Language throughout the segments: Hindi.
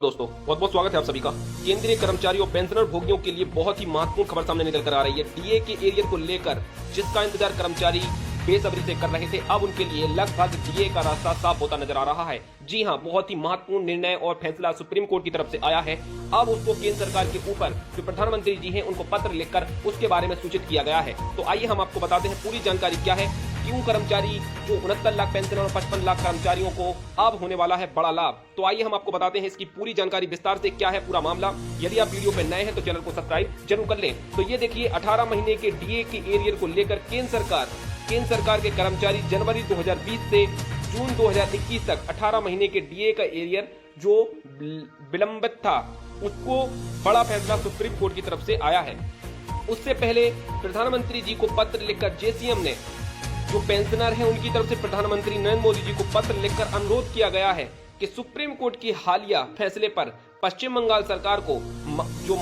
दोस्तों बहुत बहुत स्वागत है आप सभी का। केंद्रीय कर्मचारियों पेंशनर भोगियों के लिए बहुत ही महत्वपूर्ण खबर सामने निकल कर आ रही है। डीए के एरियर को लेकर जिसका इंतजार कर्मचारी बेसब्री से कर रहे थे, अब उनके लिए लगभग डीए का रास्ता साफ होता नजर आ रहा है। जी हां, बहुत ही महत्वपूर्ण निर्णय और फैसला सुप्रीम कोर्ट की तरफ से आया है। अब उसको केंद्र सरकार के ऊपर जो प्रधानमंत्री जी हैं उनको पत्र लिखकर उसके बारे में सूचित किया गया है। तो आइए हम आपको बताते हैं पूरी जानकारी क्या है, क्यों कर्मचारी जो 69 लाख पेंशनर और 55 लाख कर्मचारियों को अब होने वाला है बड़ा लाभ। तो आइए हम आपको बताते हैं इसकी पूरी जानकारी विस्तार से, क्या है पूरा मामला। यदि आप वीडियो पे नए हैं तो चैनल को सब्सक्राइब जरूर कर लें। तो ये देखिए, 18 महीने के डीए के एरियर को लेकर केंद्र सरकार के कर्मचारी जनवरी 2020 से जून 2021 तक 18 महीने के डीए का एरियर जो विलंबित था, उसको बड़ा फैसला सुप्रीम कोर्ट की तरफ से आया है। उससे पहले प्रधानमंत्री जी को पत्र लिखकर जेसीएम ने, जो पेंशनर हैं उनकी तरफ से प्रधानमंत्री नरेंद्र मोदी जी को पत्र लिखकर अनुरोध किया गया है कि सुप्रीम कोर्ट की हालिया फैसले पर पश्चिम बंगाल सरकार को जो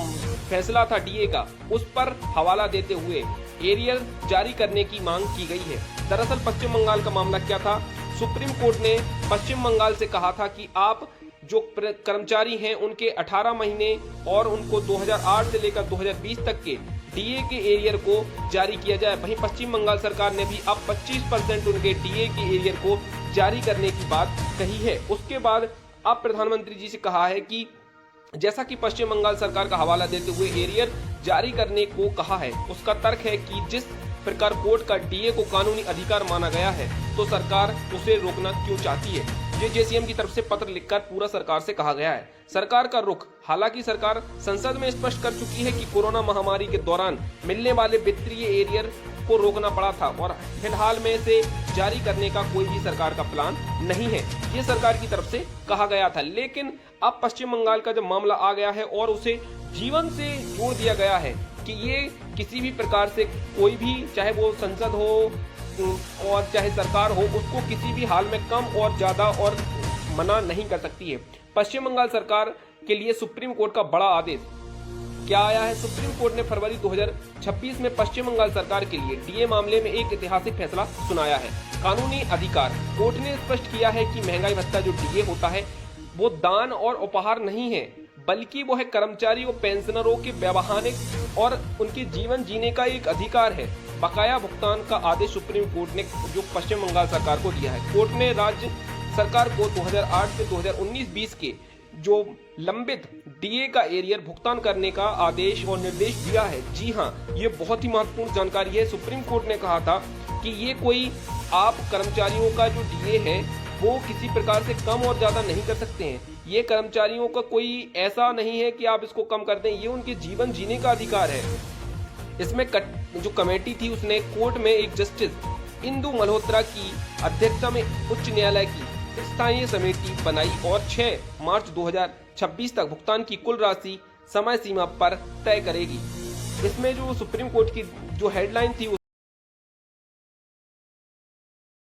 फैसला था डीए का, उस पर हवाला देते हुए एरियर जारी करने की मांग की गई है। दरअसल पश्चिम बंगाल का मामला क्या था, सुप्रीम कोर्ट ने पश्चिम बंगाल से कहा था कि आप जो कर्मचारी हैं उनके 18 महीने और उनको 2008 से लेकर 2020 तक के डीए के एरियर को जारी किया जाए। वहीं पश्चिम बंगाल सरकार ने भी अब 25% उनके डीए के एरियर को जारी करने की बात कही है। उसके बाद अब प्रधानमंत्री जी से कहा है कि जैसा कि पश्चिम बंगाल सरकार का हवाला देते हुए एरियर जारी करने को कहा है, उसका तर्क है कि जिस प्रकार कोर्ट का डीए को कानूनी अधिकार माना गया है, तो सरकार उसे रोकना क्यों चाहती है। ये जेसीएम की तरफ से पत्र लिखकर पूरा सरकार से कहा गया है। सरकार का रुख, हालांकि सरकार संसद में स्पष्ट कर चुकी है कि कोरोना महामारी के दौरान मिलने वाले वित्तीय एरियर को रोकना पड़ा था और फिलहाल में इसे जारी करने का कोई भी सरकार का प्लान नहीं है, ये सरकार की तरफ से कहा गया था। लेकिन अब पश्चिम बंगाल का जब मामला आ गया है और उसे जीवन से जोड़ दिया गया है कि ये किसी भी प्रकार से कोई भी, चाहे वो संसद हो और चाहे सरकार हो, उसको किसी भी हाल में कम और ज्यादा और मना नहीं कर सकती है। पश्चिम बंगाल सरकार के लिए सुप्रीम कोर्ट का बड़ा आदेश क्या आया है। सुप्रीम कोर्ट ने फरवरी 2026 में पश्चिम बंगाल सरकार के लिए डीए मामले में एक ऐतिहासिक फैसला सुनाया है। कानूनी अधिकार, कोर्ट ने स्पष्ट किया है कि महंगाई भत्ता जो डीए होता है वो दान और उपहार नहीं है, बल्कि वो है कर्मचारी और पेंशनरों के वैवाहिक और उनके जीवन जीने का एक अधिकार है। बकाया भुगतान का आदेश सुप्रीम कोर्ट ने जो पश्चिम बंगाल सरकार को दिया है। कोर्ट ने राज्य सरकार को 2008 से 2019-20 के जो लंबित डीए का एरियर भुगतान करने का आदेश और निर्देश दिया है। जी हां, ये बहुत ही महत्वपूर्ण जानकारी है। सुप्रीम कोर्ट ने कहा था कि ये कोई आप कर्मचारियों का जो डीए है वो किसी प्रकार से कम और ज्यादा नहीं कर सकते हैं। ये कर्मचारियों का कोई ऐसा नहीं है कि आप इसको कम कर दें, ये उनके जीवन जीने का अधिकार है। इसमें जो कमेटी थी उसने कोर्ट में एक जस्टिस इंदु मल्होत्रा की अध्यक्षता में उच्च न्यायालय की स्थायी समिति बनाई और 6 मार्च 2026 तक भुगतान की कुल राशि समय सीमा पर तय करेगी। इसमें जो सुप्रीम कोर्ट की जो हेडलाइन थी